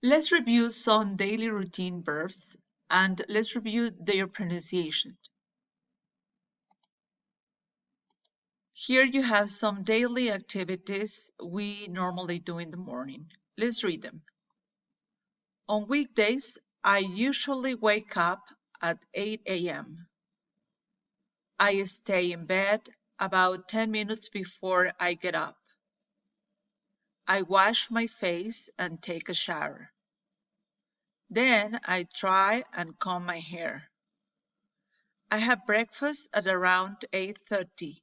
Let's review some daily routine verbs and let's review their pronunciation. Here you have some daily activities we normally do in the morning. Let's read them. On weekdays, I usually wake up at 8 a.m. I stay in bed about 10 minutes before I get up. I wash my face and take a shower. Then I dry and comb my hair. I have breakfast at around 8:30.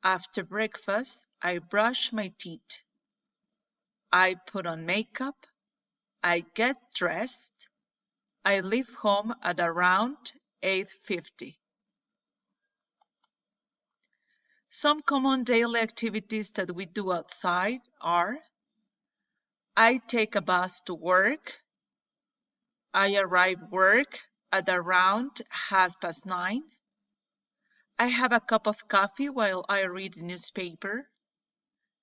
After breakfast, I brush my teeth. I put on makeup. I get dressed. I leave home at around 8:50. Some common daily activities that we do outside are: I take a bus to work. I arrive work at around 9:30. I have a cup of coffee while I read the newspaper.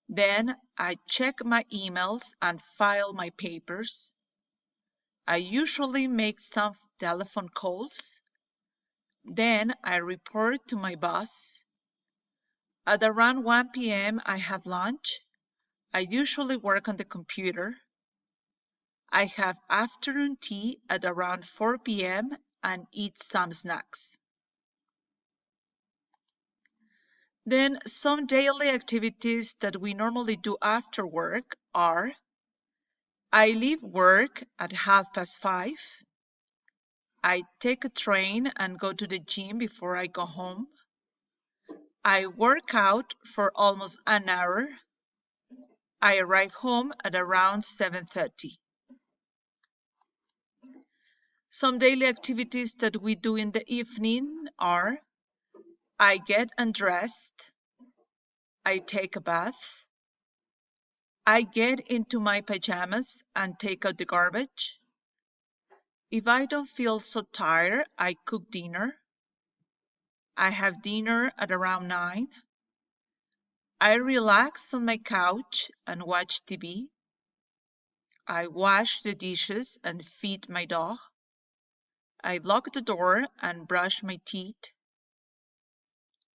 Then I check my emails and file my papers. I usually make some telephone calls. Then I report to my boss. At around 1 p.m. I have lunch. I usually work on the computer. I have afternoon tea at around 4 p.m. and eat some snacks. Then some daily activities that we normally do after work are: I leave work at 5:30. I take a train and go to the gym before I go home. I work out for almost an hour. I arrive home at around 7:30. Some daily activities that we do in the evening are: I get undressed. I take a bath. I get into my pajamas and take out the garbage. If I don't feel so tired, I cook dinner. I have dinner at around 9. I relax on my couch and watch TV. I wash the dishes and feed my dog. I lock the door and brush my teeth.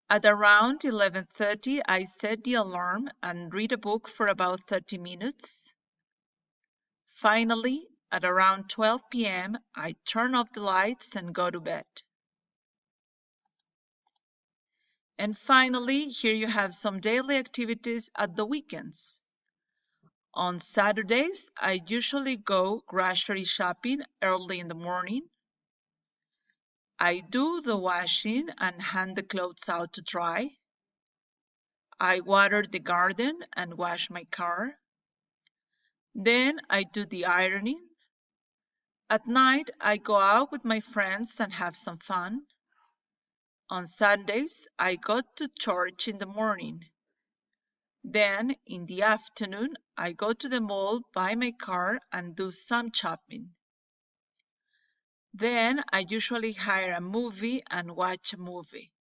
At around 11:30, I set the alarm and read a book for about 30 minutes. Finally, at around 12 p.m., I turn off the lights and go to bed. And finally, here you have some daily activities at the weekends. On Saturdays, I usually go grocery shopping early in the morning. I do the washing and hang the clothes out to dry. I water the garden and wash my car. Then I do the ironing. At night, I go out with my friends and have some fun. On Sundays, I go to church in the morning. Then, in the afternoon, I go to the mall, buy my car, and do some shopping. Then, I usually hire a movie and watch a movie.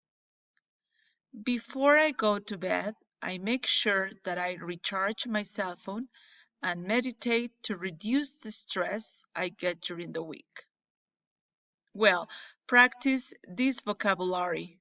Before I go to bed, I make sure that I recharge my cell phone and meditate to reduce the stress I get during the week. Well, practice this vocabulary.